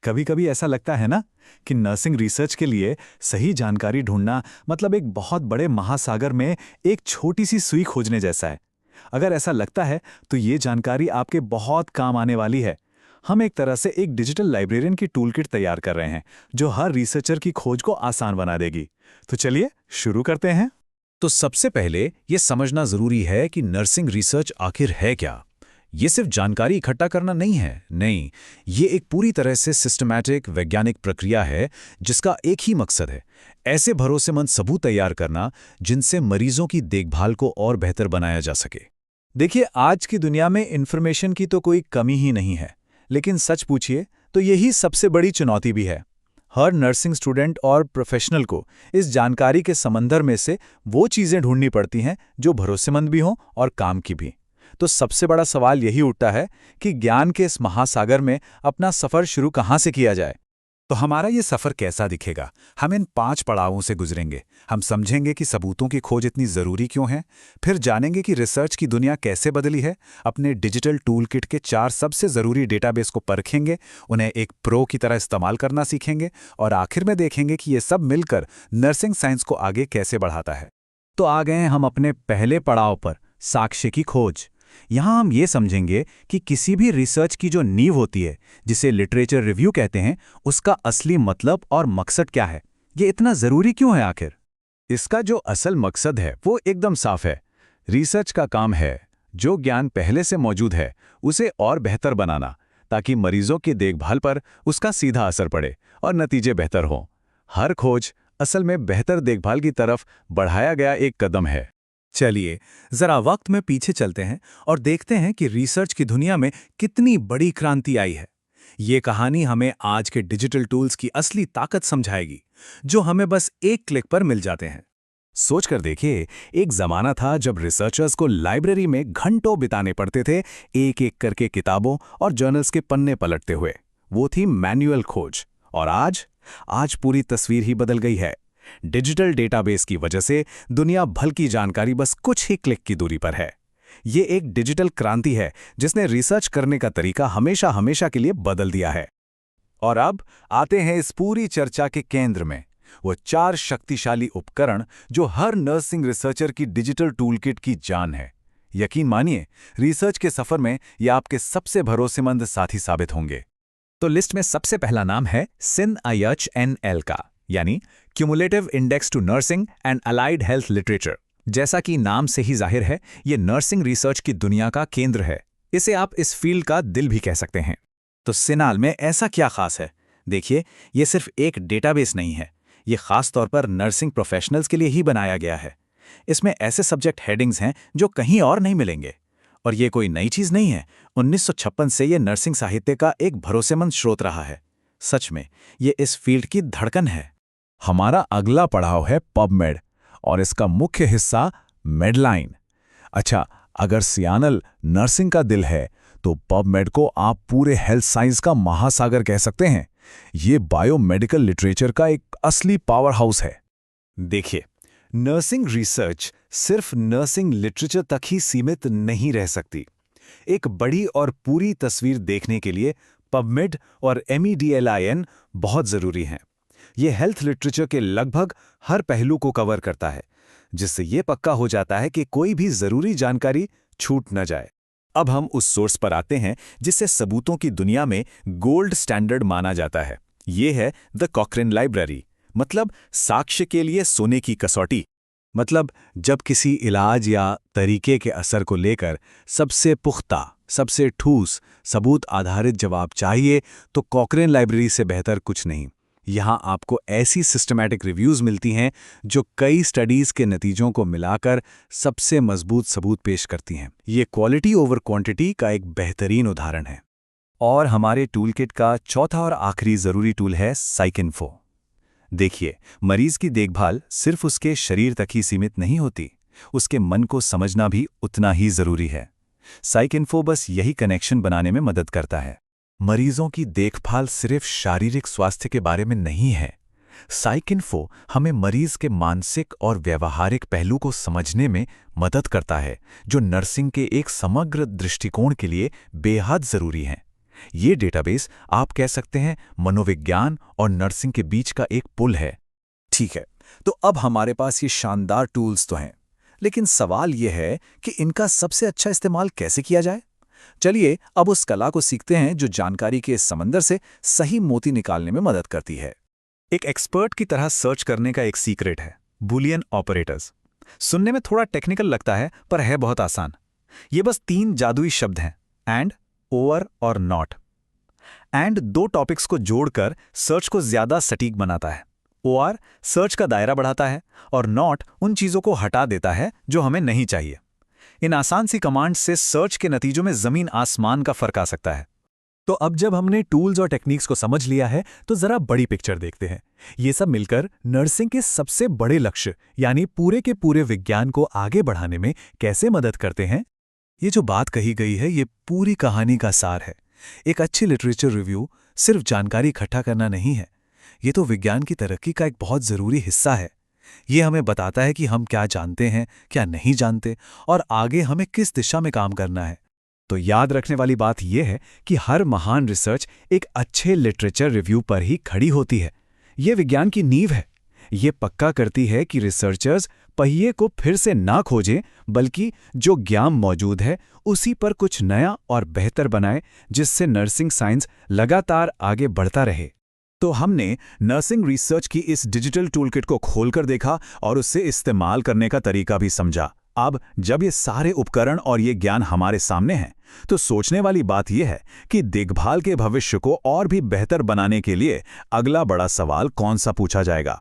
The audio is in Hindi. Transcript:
कभी कभी ऐसा लगता है ना कि नर्सिंग रिसर्च के लिए सही जानकारी ढूंढना मतलब एक बहुत बड़े महासागर में एक छोटी सी सुई खोजने जैसा है। अगर ऐसा लगता है तो ये जानकारी आपके बहुत काम आने वाली है। हम एक तरह से एक डिजिटल लाइब्रेरियन की टूलकिट तैयार कर रहे हैं जो हर रिसर्चर की खोज को आसान बना देगी। तो चलिए शुरू करते हैं। तो सबसे पहले ये समझना जरूरी है कि नर्सिंग रिसर्च आखिर है क्या। ये सिर्फ जानकारी इकट्ठा करना नहीं है, नहीं, ये एक पूरी तरह से सिस्टमैटिक वैज्ञानिक प्रक्रिया है जिसका एक ही मकसद है, ऐसे भरोसेमंद सबूत तैयार करना जिनसे मरीजों की देखभाल को और बेहतर बनाया जा सके। देखिए, आज की दुनिया में इन्फॉर्मेशन की तो कोई कमी ही नहीं है, लेकिन सच पूछिए तो यही सबसे बड़ी चुनौती भी है। हर नर्सिंग स्टूडेंट और प्रोफेशनल को इस जानकारी के समंदर में से वो चीज़ें ढूंढनी पड़ती हैं जो भरोसेमंद भी हों और काम की भी। तो सबसे बड़ा सवाल यही उठता है कि ज्ञान के इस महासागर में अपना सफ़र शुरू कहाँ से किया जाए। तो हमारा ये सफ़र कैसा दिखेगा? हम इन 5 पड़ावों से गुजरेंगे। हम समझेंगे कि सबूतों की खोज इतनी ज़रूरी क्यों है, फिर जानेंगे कि रिसर्च की दुनिया कैसे बदली है, अपने डिजिटल टूल किट के 4 सबसे ज़रूरी डेटाबेस को परखेंगे, उन्हें एक प्रो की तरह इस्तेमाल करना सीखेंगे, और आखिर में देखेंगे कि ये सब मिलकर नर्सिंग साइंस को आगे कैसे बढ़ाता है। तो आ गए हैं हम अपने पहले पड़ाव पर, साक्ष्य की खोज। यहाँ हम ये समझेंगे कि किसी भी रिसर्च की जो नींव होती है, जिसे लिटरेचर रिव्यू कहते हैं, उसका असली मतलब और मकसद क्या है। ये इतना ज़रूरी क्यों है आखिर? इसका जो असल मकसद है वो एकदम साफ है। रिसर्च का काम है जो ज्ञान पहले से मौजूद है उसे और बेहतर बनाना, ताकि मरीजों की देखभाल पर उसका सीधा असर पड़े और नतीजे बेहतर हों। हर खोज असल में बेहतर देखभाल की तरफ बढ़ाया गया एक कदम है। चलिए जरा वक्त में पीछे चलते हैं और देखते हैं कि रिसर्च की दुनिया में कितनी बड़ी क्रांति आई है। ये कहानी हमें आज के डिजिटल टूल्स की असली ताकत समझाएगी, जो हमें बस एक क्लिक पर मिल जाते हैं। सोचकर देखिए, एक जमाना था जब रिसर्चर्स को लाइब्रेरी में घंटों बिताने पड़ते थे, एक एक करके किताबों और जर्नल्स के पन्ने पलटते हुए। वो थी मैन्युअल खोज। और आज पूरी तस्वीर ही बदल गई है। डिजिटल डेटाबेस की वजह से दुनिया भर की जानकारी बस कुछ ही क्लिक की दूरी पर है। ये एक डिजिटल क्रांति है जिसने रिसर्च करने का तरीका हमेशा के लिए बदल दिया है। और अब आते हैं इस पूरी चर्चा के केंद्र में, वो 4 शक्तिशाली उपकरण जो हर नर्सिंग रिसर्चर की डिजिटल टूलकिट की जान है। यकीन मानिए, रिसर्च के सफर में ये आपके सबसे भरोसेमंद साथी साबित होंगे। तो लिस्ट में सबसे पहला नाम है SIN-IHNL का, यानी cumulative index to nursing and allied health literature. जैसा कि नाम से ही जाहिर है, ये नर्सिंग रिसर्च की दुनिया का केंद्र है। इसे आप इस फील्ड का दिल भी कह सकते हैं। तो सिनाल में ऐसा क्या खास है? देखिए, ये सिर्फ एक डेटाबेस नहीं है, ये खास तौर पर नर्सिंग प्रोफेशनल्स के लिए ही बनाया गया है। इसमें ऐसे सब्जेक्ट हेडिंग्स हैं जो कहीं और नहीं मिलेंगे। और ये कोई नई चीज़ नहीं है। 1956 से ये नर्सिंग साहित्य का एक भरोसेमंद स्रोत रहा है। सच में ये इस फील्ड की धड़कन है। हमारा अगला पड़ाव है पबमेड, और इसका मुख्य हिस्सा मेडलाइन। अच्छा, अगर सियानल नर्सिंग का दिल है तो पबमेड को आप पूरे हेल्थ साइंस का महासागर कह सकते हैं। ये बायोमेडिकल लिटरेचर का एक असली पावर हाउस है। देखिए, नर्सिंग रिसर्च सिर्फ नर्सिंग लिटरेचर तक ही सीमित नहीं रह सकती। एक बड़ी और पूरी तस्वीर देखने के लिए पबमेड और MEDLIN बहुत ज़रूरी हैं। ये हेल्थ लिटरेचर के लगभग हर पहलू को कवर करता है, जिससे ये पक्का हो जाता है कि कोई भी ज़रूरी जानकारी छूट न जाए। अब हम उस सोर्स पर आते हैं जिसे सबूतों की दुनिया में गोल्ड स्टैंडर्ड माना जाता है। ये है द कॉक्रेन लाइब्रेरी, मतलब साक्ष्य के लिए सोने की कसौटी। मतलब जब किसी इलाज या तरीके के असर को लेकर सबसे पुख्ता, सबसे ठोस सबूत आधारित जवाब चाहिए, तो कॉक्रेन लाइब्रेरी से बेहतर कुछ नहीं। यहाँ आपको ऐसी सिस्टमैटिक रिव्यूज़ मिलती हैं जो कई स्टडीज़ के नतीजों को मिलाकर सबसे मजबूत सबूत पेश करती हैं। ये क्वालिटी ओवर क्वांटिटी का एक बेहतरीन उदाहरण है। और हमारे टूलकिट का चौथा और आखिरी ज़रूरी टूल है साइकिन्फो। देखिए, मरीज़ की देखभाल सिर्फ उसके शरीर तक ही सीमित नहीं होती, उसके मन को समझना भी उतना ही ज़रूरी है। साइकिन्फो बस यही कनेक्शन बनाने में मदद करता है। मरीजों की देखभाल सिर्फ शारीरिक स्वास्थ्य के बारे में नहीं है। साइकिन्फो हमें मरीज के मानसिक और व्यावहारिक पहलू को समझने में मदद करता है, जो नर्सिंग के एक समग्र दृष्टिकोण के लिए बेहद जरूरी हैं। ये डेटाबेस आप कह सकते हैं मनोविज्ञान और नर्सिंग के बीच का एक पुल है। ठीक है, तो अब हमारे पास ये शानदार टूल्स तो हैं, लेकिन सवाल ये है कि इनका सबसे अच्छा इस्तेमाल कैसे किया जाए। चलिए अब उस कला को सीखते हैं जो जानकारी के इस समंदर से सही मोती निकालने में मदद करती है। एक एक्सपर्ट की तरह सर्च करने का एक सीक्रेट है बूलियन ऑपरेटर्स। सुनने में थोड़ा टेक्निकल लगता है पर है बहुत आसान। ये बस 3 जादुई शब्द हैं, एंड, ओवर और नॉट। एंड 2 टॉपिक्स को जोड़कर सर्च को ज्यादा सटीक बनाता है। ओआर सर्च का दायरा बढ़ाता है और नॉट उन चीजों को हटा देता है जो हमें नहीं चाहिए। इन आसान सी कमांड्स से सर्च के नतीजों में जमीन आसमान का फर्क आ सकता है। तो अब जब हमने टूल्स और टेक्निक्स को समझ लिया है तो जरा बड़ी पिक्चर देखते हैं। ये सब मिलकर नर्सिंग के सबसे बड़े लक्ष्य यानी पूरे के पूरे विज्ञान को आगे बढ़ाने में कैसे मदद करते हैं। ये जो बात कही गई है ये पूरी कहानी का सार है। एक अच्छी लिटरेचर रिव्यू सिर्फ जानकारी इकट्ठा करना नहीं है, ये तो विज्ञान की तरक्की का एक बहुत ज़रूरी हिस्सा है। ये हमें बताता है कि हम क्या जानते हैं, क्या नहीं जानते और आगे हमें किस दिशा में काम करना है। तो याद रखने वाली बात यह है कि हर महान रिसर्च एक अच्छे लिटरेचर रिव्यू पर ही खड़ी होती है। ये विज्ञान की नींव है। ये पक्का करती है कि रिसर्चर्स पहिए को फिर से ना खोजें, बल्कि जो ज्ञान मौजूद है उसी पर कुछ नया और बेहतर बनाए, जिससे नर्सिंग साइंस लगातार आगे बढ़ता रहे। तो हमने नर्सिंग रिसर्च की इस डिजिटल टूलकिट को खोलकर देखा और उससे इस्तेमाल करने का तरीका भी समझा। अब जब ये सारे उपकरण और ये ज्ञान हमारे सामने हैं, तो सोचने वाली बात यह है कि देखभाल के भविष्य को और भी बेहतर बनाने के लिए अगला बड़ा सवाल कौन सा पूछा जाएगा।